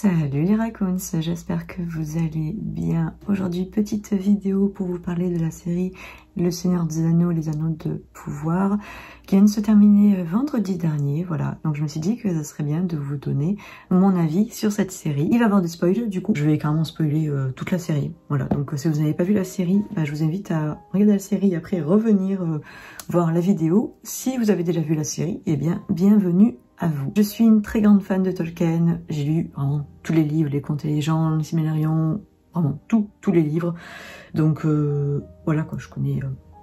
Salut les raccoons, j'espère que vous allez bien. Aujourd'hui, petite vidéo pour vous parler de la série Le Seigneur des Anneaux, les Anneaux de Pouvoir, qui vient de se terminer vendredi dernier, voilà. Donc je me suis dit que ça serait bien de vous donner mon avis sur cette série. Il va y avoir des spoils, du coup je vais carrément spoiler toute la série, voilà. Donc si vous n'avez pas vu la série, je vous invite à regarder la série et après revenir voir la vidéo. Si vous avez déjà vu la série, eh bien bienvenue à vous. Je suis une très grande fan de Tolkien, j'ai lu vraiment tous les livres, les Contes et légendes, les Silmarillion, vraiment tous les livres. Donc voilà quoi, je connais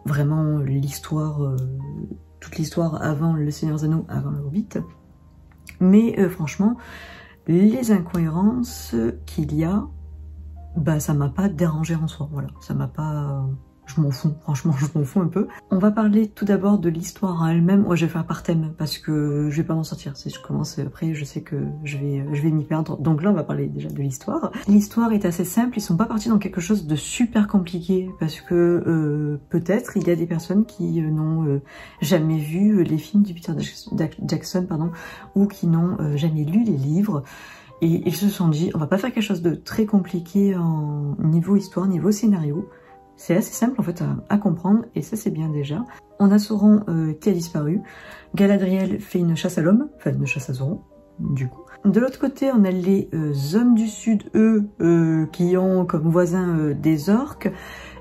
vraiment l'histoire, toute l'histoire avant Le Seigneur des Anneaux, avant le Hobbit. Mais franchement, les incohérences qu'il y a, ça m'a pas dérangé en soi, voilà, ça m'a pas... Je m'en fous, franchement, je m'en fous un peu. On va parler tout d'abord de l'histoire en elle-même. Moi, je vais faire par thème parce que je vais pas m'en sortir. Si je commence après, je sais que je vais m'y perdre. Donc là, on va parler déjà de l'histoire. L'histoire est assez simple. Ils sont pas partis dans quelque chose de super compliqué parce que peut-être il y a des personnes qui n'ont jamais vu les films du Peter Jackson, pardon, ou qui n'ont jamais lu les livres. Et ils se sont dit, on va pas faire quelque chose de très compliqué en niveau histoire, niveau scénario. C'est assez simple en fait à comprendre et ça c'est bien déjà. On a Sauron qui a disparu. Galadriel fait une chasse à l'homme, enfin une chasse à Sauron du coup. De l'autre côté on a les hommes du sud, eux, qui ont comme voisins des orques.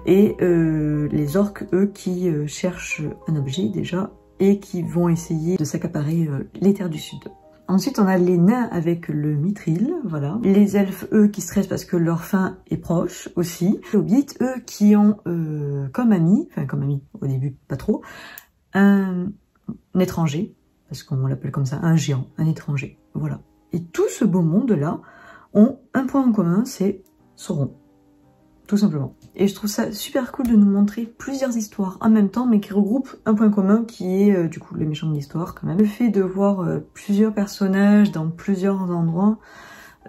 Et les orques, eux, qui cherchent un objet déjà et qui vont essayer de s'accaparer les terres du sud. Ensuite, on a les nains avec le mithril, voilà. Les elfes, eux, qui stressent parce que leur fin est proche aussi. Les hobbits, eux, qui ont comme amis, au début pas trop, un étranger, parce qu'on l'appelle comme ça, un géant, un étranger, voilà. Et tout ce beau monde-là ont un point en commun, c'est Sauron, tout simplement. Et je trouve ça super cool de nous montrer plusieurs histoires en même temps, mais qui regroupent un point commun qui est du coup les méchants de l'histoire quand même. Le fait de voir plusieurs personnages dans plusieurs endroits,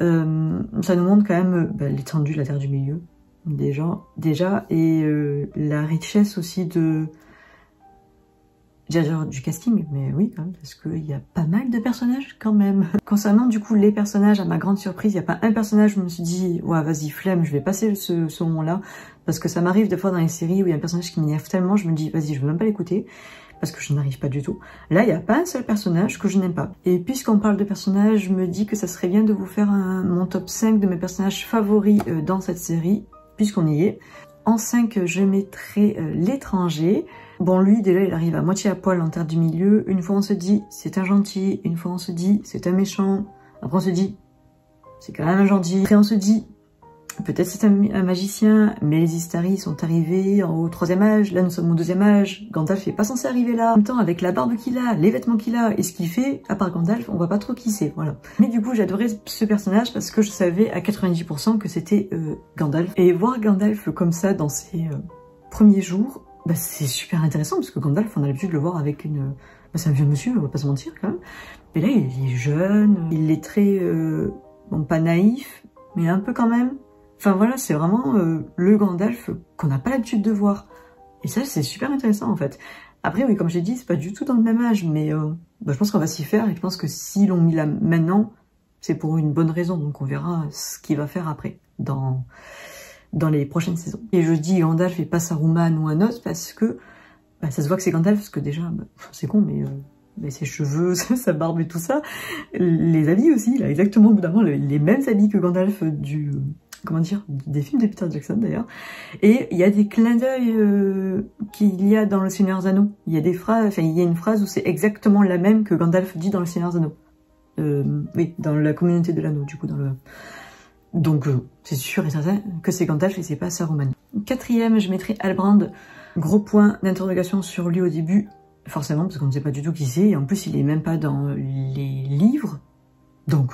ça nous montre quand même l'étendue de la Terre du Milieu, déjà et la richesse aussi de... du casting, mais oui quand même, parce qu'il y a pas mal de personnages quand même. Concernant du coup les personnages, à ma grande surprise, il n'y a pas un personnage où je me suis dit ouais vas-y flemme, je vais passer ce moment-là, parce que ça m'arrive des fois dans les séries où il y a un personnage qui m'énerve tellement, je me dis vas-y je veux même pas l'écouter, parce que je n'arrive pas du tout. Là il n'y a pas un seul personnage que je n'aime pas. Et puisqu'on parle de personnages, je me dis que ça serait bien de vous faire mon top 5 de mes personnages favoris dans cette série, puisqu'on y est. En 5, je mettrai l'étranger. Bon, lui, déjà, il arrive à moitié à poil en Terre du Milieu. Une fois, on se dit, c'est un gentil. Une fois, on se dit, c'est un méchant. Après, on se dit, c'est quand même un gentil. Après, on se dit, peut-être c'est un magicien. Mais les Istari sont arrivés au 3e âge. Là, nous sommes au 2e âge. Gandalf n'est pas censé arriver là. En même temps, avec la barbe qu'il a, les vêtements qu'il a, et ce qu'il fait, à part Gandalf, on voit pas trop qui c'est, voilà. Mais du coup, j'adorais ce personnage parce que je savais à 90% que c'était Gandalf. Et voir Gandalf comme ça dans ses premiers jours, c'est super intéressant parce que Gandalf, on a l'habitude de le voir avec une... c'est un vieux monsieur, on va pas se mentir quand même. Et là, il est jeune, il est très... bon, pas naïf, mais un peu quand même. Enfin voilà, c'est vraiment le Gandalf qu'on n'a pas l'habitude de voir. Et ça, c'est super intéressant en fait. Après, oui, comme j'ai dit, c'est pas du tout dans le même âge, mais je pense qu'on va s'y faire. Et je pense que s'ils l'ont mis là maintenant, c'est pour une bonne raison. Donc on verra ce qu'il va faire après, dans les prochaines saisons. Et je dis Gandalf et pas Saruman ou un autre parce que ça se voit que c'est Gandalf, parce que déjà, c'est con, mais ses cheveux, sa barbe et tout ça, les habits aussi, il a exactement au bout d'un moment les mêmes habits que Gandalf comment dire, des films de Peter Jackson d'ailleurs. Et il y a des clins d'œil qu'il y a dans Le Seigneur des Anneaux. Il y a des phrases, enfin il y a une phrase où c'est exactement la même que Gandalf dit dans Le Seigneur des Anneaux. Oui, dans la communauté de l'anneau, du coup, dans le... Donc, c'est sûr et certain que c'est Gandalf et c'est pas Saruman. 4e, je mettrai Halbrand. Gros point d'interrogation sur lui au début, forcément, parce qu'on ne sait pas du tout qui c'est. Et en plus, il est même pas dans les livres. Donc,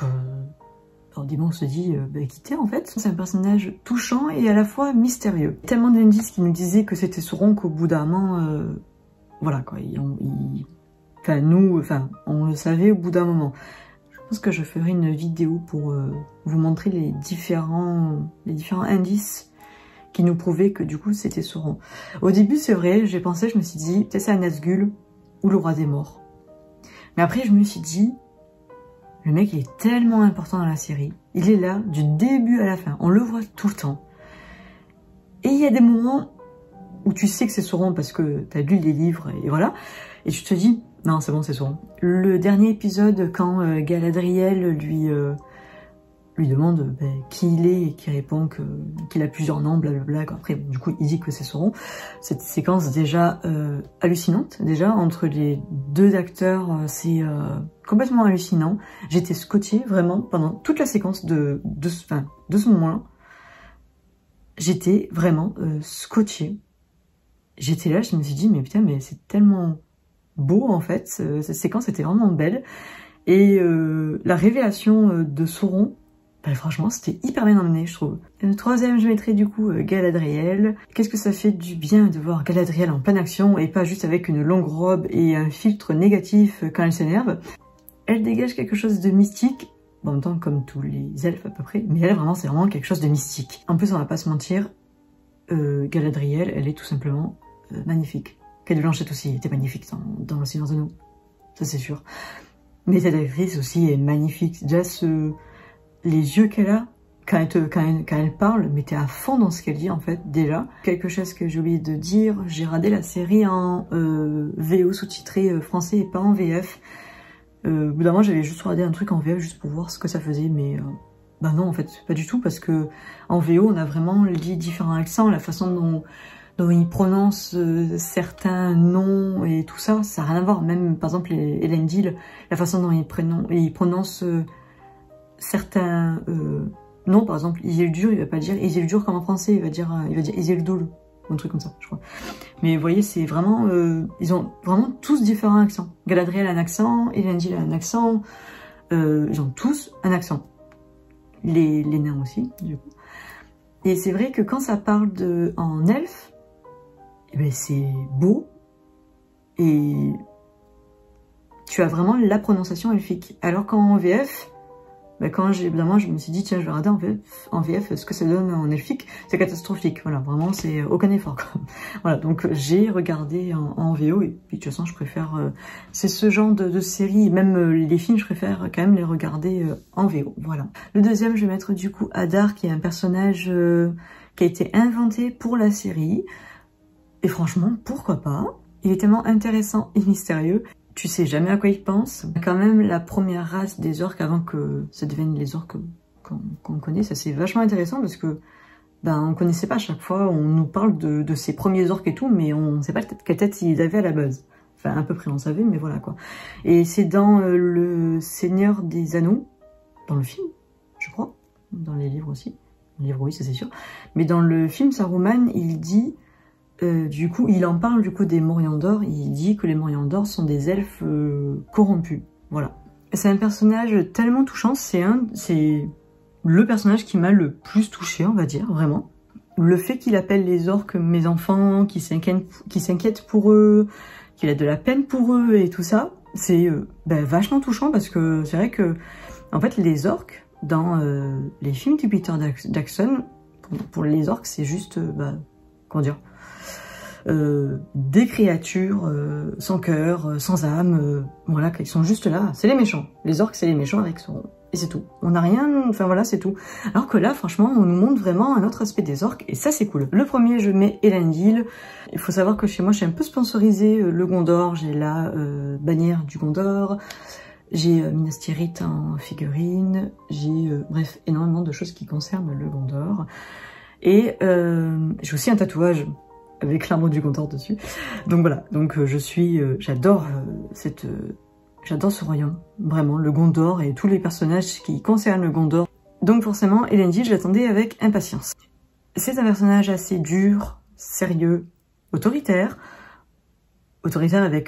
on se dit, quitter en fait. C'est un personnage touchant et à la fois mystérieux. Tellement d'indices qui nous disaient que c'était Sauron qu'au bout d'un moment, voilà quoi, on le savait au bout d'un moment. Je pense que je ferai une vidéo pour vous montrer les différents indices qui nous prouvaient que du coup c'était Sauron. Au début c'est vrai, j'ai pensé, je me suis dit, peut-être c'est un Nazgûl ou le roi des morts. Mais après je me suis dit, Le mec il est tellement important dans la série. Il est là du début à la fin. On le voit tout le temps. Et il y a des moments où tu sais que c'est Sauron parce que t'as lu les livres et voilà. Et tu te dis, non c'est bon c'est Sauron. Le dernier épisode quand Galadriel lui demande qui il est et qui répond qu'il a plusieurs noms, blablabla. Après, du coup, il dit que c'est Sauron. Cette séquence déjà hallucinante, déjà, entre les deux acteurs, c'est complètement hallucinant. J'étais scotchée, vraiment, pendant toute la séquence de ce moment-là. J'étais vraiment scotchée. J'étais là, je me suis dit, mais putain, mais c'est tellement beau, en fait. Cette séquence était vraiment belle. Et la révélation de Sauron, franchement, c'était hyper bien emmené, je trouve. Le troisième, je mettrais du coup Galadriel. Qu'est-ce que ça fait du bien de voir Galadriel en pleine action et pas juste avec une longue robe et un filtre négatif quand elle s'énerve. Elle dégage quelque chose de mystique, en même temps comme tous les elfes à peu près, mais elle vraiment, c'est vraiment quelque chose de mystique. En plus, on va pas se mentir, Galadriel, elle est tout simplement magnifique. Cate Blanchett aussi était magnifique dans Le Seigneur des Anneaux, ça c'est sûr. Mais cette actrice aussi est magnifique. Déjà les yeux qu'elle a, quand elle parle, mais t'es à fond dans ce qu'elle dit en fait, déjà. Quelque chose que j'ai oublié de dire, j'ai regardé la série en VO sous-titré français et pas en VF. Au bout d'un moment, j'avais juste regardé un truc en VF juste pour voir ce que ça faisait, mais bah non en fait, pas du tout, parce que en VO, on a vraiment les différents accents, la façon dont ils prononcent certains noms et tout ça, ça n'a rien à voir. Même par exemple Elendil, la façon dont ils prononcent certains noms, par exemple Isildur, il va pas dire Isildur comme en français, il va dire Isildur, ou un truc comme ça, je crois. Mais vous voyez, c'est vraiment, ils ont vraiment tous différents accents. Galadriel a un accent, Elendil a un accent, ils ont tous un accent. Les nains aussi, du coup. Et c'est vrai que quand ça parle en elfe, eh ben c'est beau, et tu as vraiment la prononciation elfique. Alors qu'en VF, quand évidemment je me suis dit tiens je vais regarder en VF ce que ça donne en elfique, c'est catastrophique, voilà, vraiment c'est aucun effort quoi. Voilà, donc j'ai regardé en VO et puis de toute façon je préfère, c'est ce genre de série, même les films je préfère quand même les regarder en VO, voilà. Le deuxième je vais mettre du coup Adar, qui est un personnage qui a été inventé pour la série, et franchement pourquoi pas, il est tellement intéressant et mystérieux. Tu sais jamais à quoi ils pensent. Quand même, la première race des orques avant que ça devienne les orques qu'on connaît, ça c'est vachement intéressant parce que on connaissait pas à chaque fois, on nous parle de ces premiers orques et tout, mais on sait pas quelle tête ils avaient à la base. Enfin, à peu près on savait, mais voilà quoi. Et c'est dans Le Seigneur des Anneaux, dans le film, je crois, dans les livres aussi. Les livres oui, ça c'est sûr. Mais dans le film Saruman, il dit... du coup, il en parle du coup des Moriandor, il dit que les Moriandor sont des elfes corrompus, voilà. C'est un personnage tellement touchant, c'est le personnage qui m'a le plus touché, on va dire, vraiment. Le fait qu'il appelle les orques mes enfants, qu'il s'inquiète pour eux, qu'il a de la peine pour eux et tout ça, c'est vachement touchant parce que c'est vrai que, en fait, les orques, dans les films de Peter Jackson, pour les orques, c'est juste, comment dire, des créatures sans cœur, sans âme, voilà, qui sont juste là, c'est les méchants. Les orques, c'est les méchants avec son... Et c'est tout. On n'a rien, enfin voilà, c'est tout. Alors que là, franchement, on nous montre vraiment un autre aspect des orques, et ça, c'est cool. Le premier, je mets Elendil. Il faut savoir que chez moi, je suis un peu sponsorisée le Gondor. J'ai la bannière du Gondor, j'ai Minas Tirith en figurine, j'ai, bref, énormément de choses qui concernent le Gondor. Et j'ai aussi un tatouage avec l'arbre du Gondor dessus. Donc voilà, donc j'adore j'adore ce royaume, vraiment, le Gondor et tous les personnages qui concernent le Gondor. Donc forcément, Elendil, je l'attendais avec impatience. C'est un personnage assez dur, sérieux, autoritaire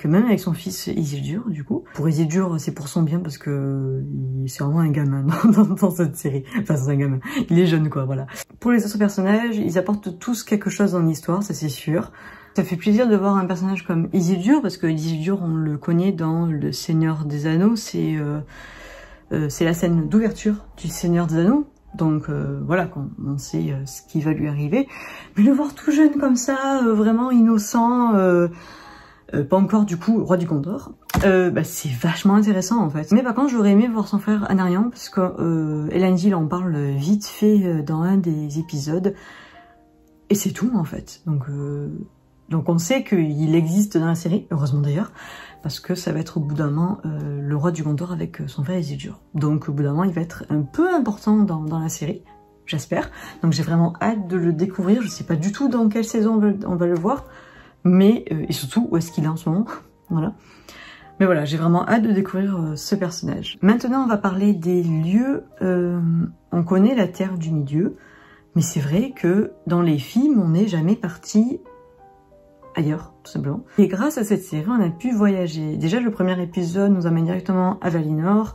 même avec son fils Isildur, du coup. Pour Isildur, c'est pour son bien parce que c'est vraiment un gamin dans cette série. Enfin, c'est un gamin. Il est jeune, quoi, voilà. Pour les autres personnages, ils apportent tous quelque chose dans l'histoire, ça c'est sûr. Ça fait plaisir de voir un personnage comme Isildur, parce que Isildur, on le connaît dans Le Seigneur des Anneaux, c'est la scène d'ouverture du Seigneur des Anneaux. Donc voilà, on sait ce qui va lui arriver. Mais le voir tout jeune comme ça, vraiment innocent... pas encore du coup Roi du Gondor. C'est vachement intéressant en fait. Mais par contre j'aurais aimé voir son frère Anarion parce que Elendil en parle vite fait dans un des épisodes. Et c'est tout en fait. Donc on sait qu'il existe dans la série, heureusement d'ailleurs, parce que ça va être au bout d'un moment le Roi du Gondor avec son frère Isildur. Donc au bout d'un moment il va être un peu important dans la série, j'espère. Donc j'ai vraiment hâte de le découvrir, je sais pas du tout dans quelle saison on va le voir, mais et surtout où est-ce qu'il est en ce moment, voilà. Mais voilà, j'ai vraiment hâte de découvrir ce personnage. Maintenant on va parler des lieux, on connaît la Terre du Milieu, mais c'est vrai que dans les films on n'est jamais parti ailleurs, tout simplement. Et grâce à cette série, on a pu voyager. Déjà, le premier épisode nous amène directement à Valinor,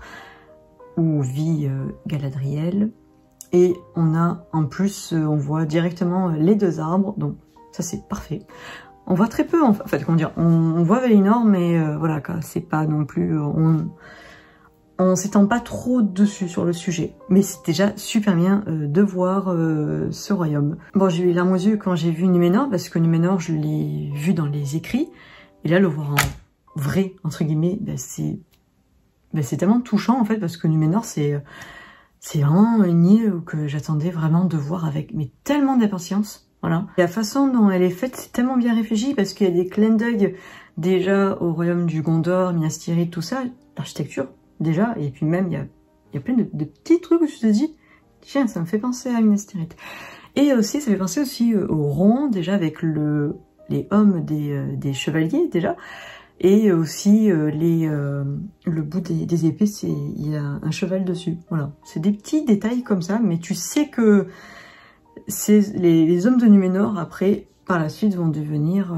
où vit Galadriel. Et on a, en plus, on voit directement les 2 arbres, donc ça c'est parfait. On voit très peu, en fait, comment dire, on voit Valinor, mais voilà, c'est pas non plus... on s'étend pas trop dessus sur le sujet, mais c'est déjà super bien de voir ce royaume. Bon, j'ai eu les larmes aux yeux quand j'ai vu Numénor, parce que Numénor, je l'ai vu dans les écrits, et là, le voir en vrai, entre guillemets, c'est tellement touchant, en fait, parce que Numénor, c'est vraiment une île que j'attendais vraiment de voir avec tellement d'impatience, voilà. Et la façon dont elle est faite, c'est tellement bien réfléchi, parce qu'il y a des clins d'œil déjà au royaume du Gondor, Minas Tirith, tout ça, l'architecture, déjà, et puis même, il y a plein de petits trucs où tu te dis, tiens, ça me fait penser à Minas Tirith. Et aussi, ça fait penser aussi au rond, déjà, avec les hommes des chevaliers, déjà, et aussi le bout des épées, il y a un cheval dessus, voilà. C'est des petits détails comme ça, mais tu sais que les hommes de Numénor, après, par la suite, vont devenir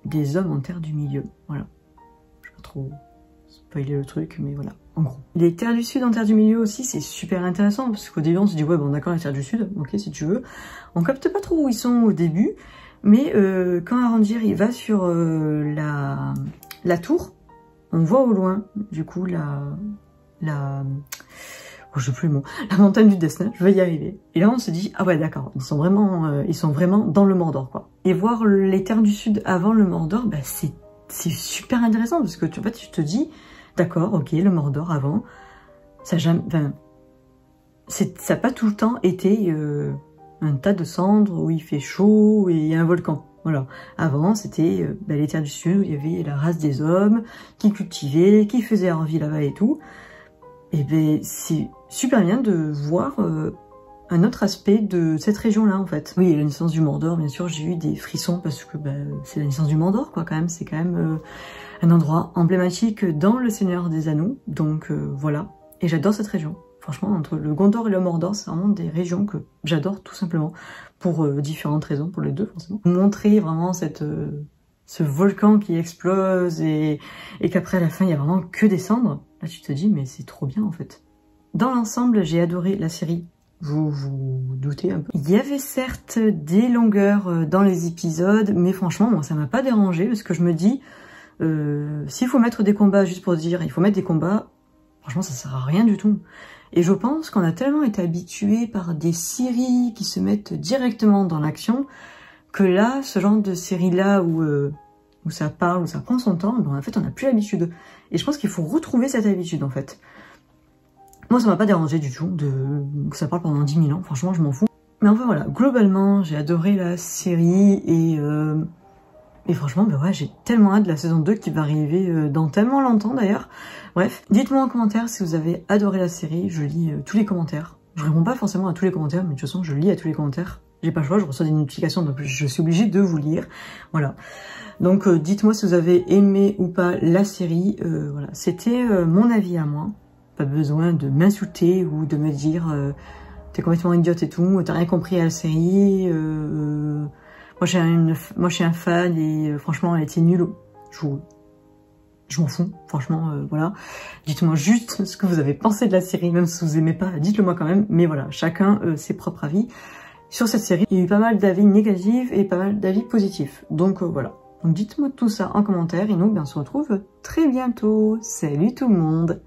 des hommes en Terre du Milieu, voilà. Je sais pas trop... spoiler le truc, mais voilà, en gros. Les terres du sud en terre du milieu aussi, c'est super intéressant, parce qu'au début on se dit, ouais, bon d'accord, les terres du sud, ok, si tu veux. On capte pas trop où ils sont au début, mais quand Arondir, il va sur la tour, on voit au loin, du coup, oh, je sais plus le mot, la montagne du destin, je vais y arriver. Et là on se dit, ah ouais d'accord, ils sont vraiment dans le Mordor, quoi. Et voir les terres du sud avant le Mordor, c'est super intéressant, parce que en fait, tu te dis, d'accord, ok, le Mordor avant, ça n'a pas tout le temps été un tas de cendres où il fait chaud et il y a un volcan. Voilà. Avant, c'était les terres du sud où il y avait la race des hommes qui cultivaient, qui faisaient leur vie là-bas et tout. Et c'est super bien de voir un autre aspect de cette région-là, en fait. Oui, la naissance du Mordor, bien sûr, j'ai eu des frissons parce que c'est la naissance du Mordor, quoi, quand même. C'est quand même un endroit emblématique dans Le Seigneur des Anneaux. Donc, voilà. Et j'adore cette région. Franchement, entre le Gondor et le Mordor, c'est vraiment des régions que j'adore, tout simplement. Pour différentes raisons, pour les deux, forcément. Montrer vraiment ce volcan qui explose et qu'après, à la fin, il y a vraiment que des cendres. Là, tu te dis, mais c'est trop bien, en fait. Dans l'ensemble, j'ai adoré la série. Vous doutez un peu. Il y avait certes des longueurs dans les épisodes, mais franchement, moi, ça m'a pas dérangé, parce que je me dis, s'il faut mettre des combats juste pour dire, il faut mettre des combats, franchement, ça sert à rien du tout. Et je pense qu'on a tellement été habitués par des séries qui se mettent directement dans l'action, que là, ce genre de série-là où ça parle, où ça prend son temps, en fait, on n'a plus l'habitude. Et je pense qu'il faut retrouver cette habitude, en fait. Moi, ça m'a pas dérangé du tout que ça parle pendant 10 000 ans. Franchement, je m'en fous. Mais enfin, voilà. Globalement, j'ai adoré la série et franchement, ouais, j'ai tellement hâte de la saison 2 qui va arriver dans tellement longtemps, d'ailleurs. Bref, dites-moi en commentaire si vous avez adoré la série. Je lis tous les commentaires. Je réponds pas forcément à tous les commentaires, mais de toute façon, je lis à tous les commentaires. J'ai pas le choix, je reçois des notifications, donc je suis obligée de vous lire. Voilà. Donc, dites-moi si vous avez aimé ou pas la série. Voilà. C'était mon avis à moi. Pas besoin de m'insulter ou de me dire t'es complètement idiote et tout, t'as rien compris à la série. Moi je suis un fan et franchement elle était nulle. Je m'en fous, franchement, voilà. Dites-moi juste ce que vous avez pensé de la série, même si vous aimez pas, dites-le moi quand même. Mais voilà, chacun ses propres avis sur cette série. Il y a eu pas mal d'avis négatifs et pas mal d'avis positifs. Donc voilà. Donc dites-moi tout ça en commentaire et nous on se retrouve très bientôt. Salut tout le monde!